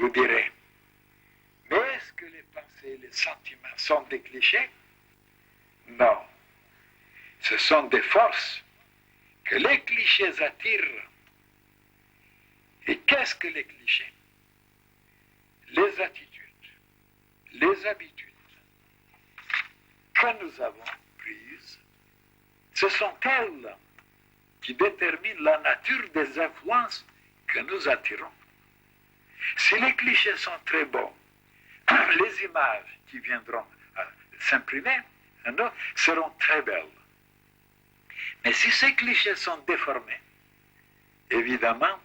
Vous direz, mais est-ce que les pensées et les sentiments sont des clichés? Non. Ce sont des forces que les clichés attirent. Et qu'est-ce que les clichés? Les attitudes, les habitudes que nous avons prises, ce sont elles qui déterminent la nature des influences que nous attirons. Si les clichés sont très bons, les images qui viendront s'imprimer en nous seront très belles. Mais si ces clichés sont déformés, évidemment,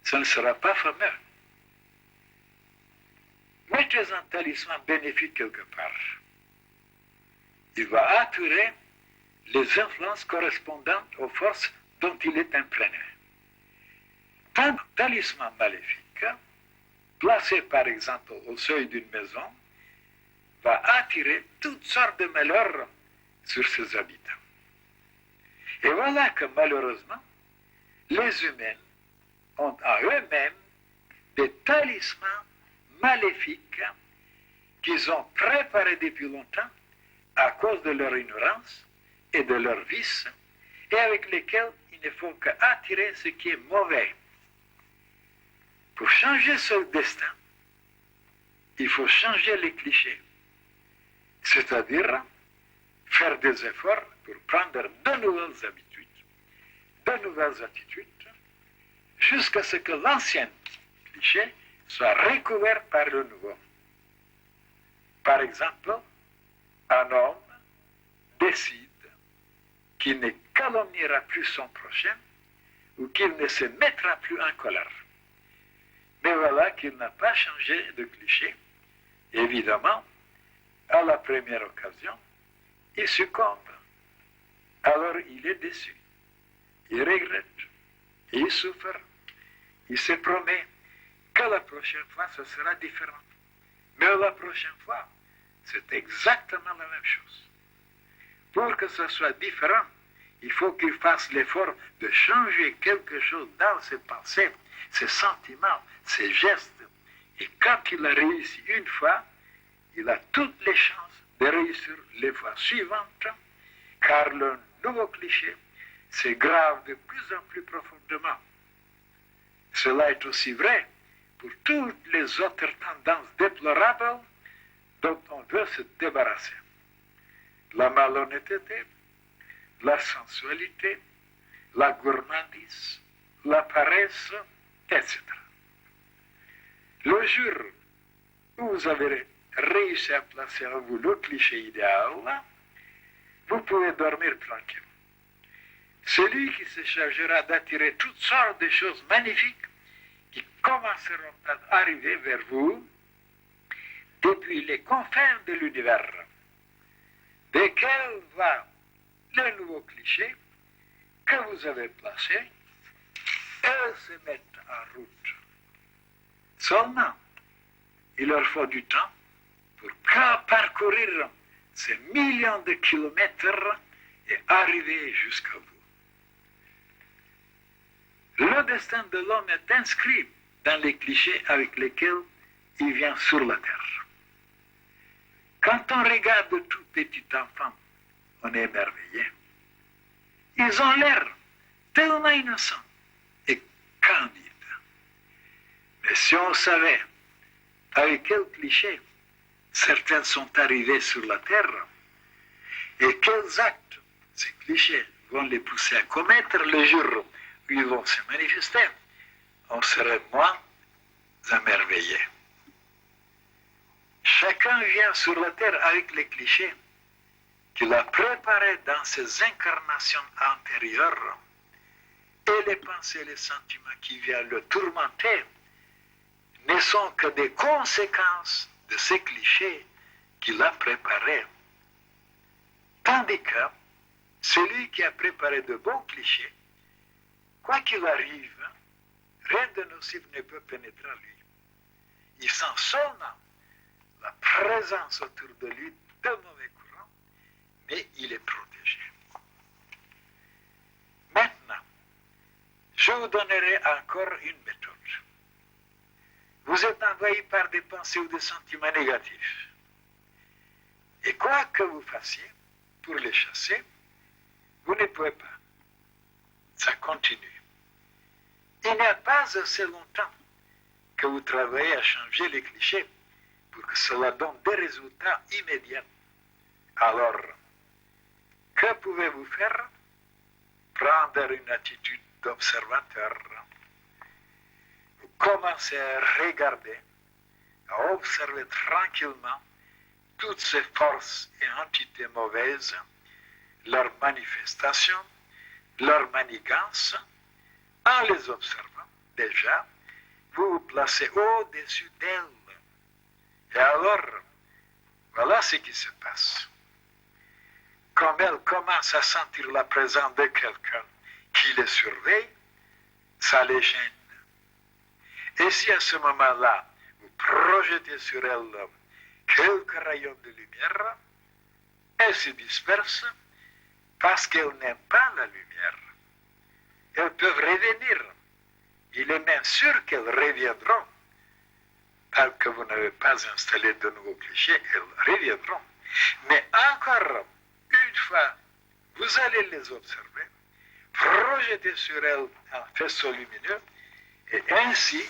ce ne sera pas fameux. Mettez un talisman bénéfique quelque part. Il va attirer les influences correspondantes aux forces dont il est imprégné. Un talisman maléfique, placé par exemple au seuil d'une maison, va attirer toutes sortes de malheurs sur ses habitants. Et voilà que malheureusement, les humains ont en eux-mêmes des talismans maléfiques qu'ils ont préparés depuis longtemps à cause de leur ignorance et de leur vice, et avec lesquels il ne faut qu'attirer ce qui est mauvais. Pour changer ce destin, il faut changer les clichés, c'est-à-dire faire des efforts pour prendre de nouvelles habitudes, de nouvelles attitudes, jusqu'à ce que l'ancien cliché soit recouvert par le nouveau. Par exemple, un homme décide qu'il ne calomniera plus son prochain ou qu'il ne se mettra plus en colère. Mais voilà qu'il n'a pas changé de cliché. Évidemment, à la première occasion, il succombe. Alors il est déçu, il regrette, il souffre, il se promet que la prochaine fois, ce sera différent. Mais la prochaine fois, c'est exactement la même chose. Pour que ce soit différent, il faut qu'il fasse l'effort de changer quelque chose dans ses pensées, ses sentiments, ses gestes. Et quand il a réussi une fois, il a toutes les chances de réussir les fois suivantes, car le nouveau cliché se grave de plus en plus profondément. Cela est aussi vrai pour toutes les autres tendances déplorables dont on veut se débarrasser. La malhonnêteté, la sensualité, la gourmandise, la paresse, etc. Le jour où vous avez réussi à placer en vous le cliché idéal, vous pouvez dormir tranquille. Celui qui se chargera d'attirer toutes sortes de choses magnifiques qui commenceront à arriver vers vous depuis les confins de l'univers. Dès qu'elle va le nouveau cliché que vous avez placé, elles se mettent en route. Seulement, il leur faut du temps pour parcourir ces millions de kilomètres et arriver jusqu'à vous. Le destin de l'homme est inscrit dans les clichés avec lesquels il vient sur la terre. Quand on regarde de tout petit enfant, on est émerveillé. Ils ont l'air tellement innocents et candides. Mais si on savait avec quels clichés certains sont arrivés sur la terre et quels actes ces clichés vont les pousser à commettre le jour où ils vont se manifester, on serait moins émerveillé. Chacun vient sur la terre avec les clichés qu'il a préparés dans ses incarnations antérieures, et les pensées et les sentiments qui viennent le tourmenter ne sont que des conséquences de ces clichés qu'il a préparés. Tandis que celui qui a préparé de bons clichés, quoi qu'il arrive, rien de nocif ne peut pénétrer en lui. Il sent seulement la présence autour de lui de mauvais courants, mais il est protégé. Maintenant, je vous donnerai encore une méthode. vous êtes envahi par des pensées ou des sentiments négatifs. Et quoi que vous fassiez pour les chasser, vous ne pouvez pas. Ça continue. Il n'y a pas assez longtemps que vous travaillez à changer les clichés pour que cela donne des résultats immédiats. Alors, que pouvez-vous faire? Prendre une attitude d'observateur. Vous commencez à regarder, à observer tranquillement toutes ces forces et entités mauvaises, leurs manifestations, leurs manigances. En les observant, déjà, vous vous placez au-dessus d'elles. Et alors, voilà ce qui se passe. Comme elles commencent à sentir la présence de quelqu'un qui les surveille, ça les gêne. Et si à ce moment-là, vous projetez sur elles quelques rayons de lumière, elles se dispersent parce qu'elles n'aiment pas la lumière. Elles peuvent revenir. Il est même sûr qu'elles reviendront. Tant que vous n'avez pas installé de nouveaux clichés, elles reviendront. Mais encore une fois, vous allez les observer, projeter sur elles un faisceau lumineux, et ainsi,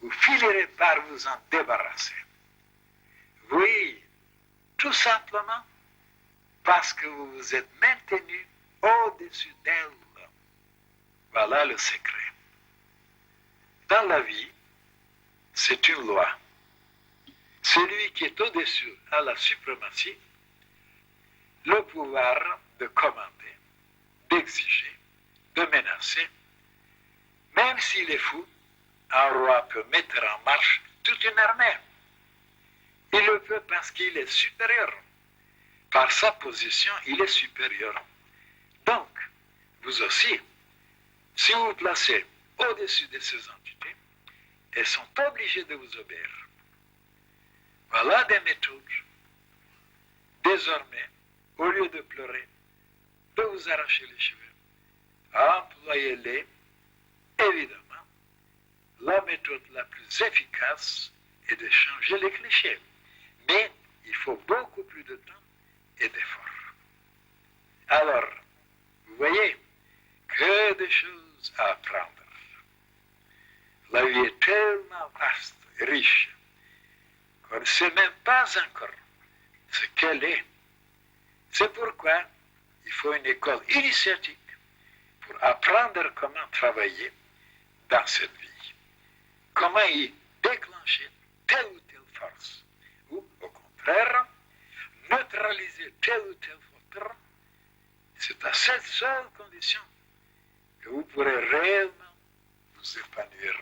vous finirez par vous en débarrasser. Oui, tout simplement parce que vous vous êtes maintenu au-dessus d'elles. Voilà le secret. Dans la vie, c'est une loi. Celui qui est au-dessus a la suprématie, le pouvoir de commander, d'exiger, de menacer. Même s'il est fou, un roi peut mettre en marche toute une armée. Il le peut parce qu'il est supérieur. Par sa position, il est supérieur. Donc, vous aussi, si vous vous placez au-dessus de ces entités, elles sont obligées de vous obéir. Voilà des méthodes. Désormais, au lieu de pleurer, de vous arracher les cheveux, employez-les, évidemment. La méthode la plus efficace est de changer les clichés. Mais il faut beaucoup plus de temps et d'efforts. Alors, vous voyez que des choses à apprendre. La vie est tellement vaste et riche qu'on ne sait même pas encore ce qu'elle est. C'est pourquoi il faut une école initiatique pour apprendre comment travailler dans cette vie. Comment y déclencher telle ou telle force. Ou, au contraire, neutraliser telle ou telle faute. C'est à cette seule condition que vous pourrez réellement vous épanouir.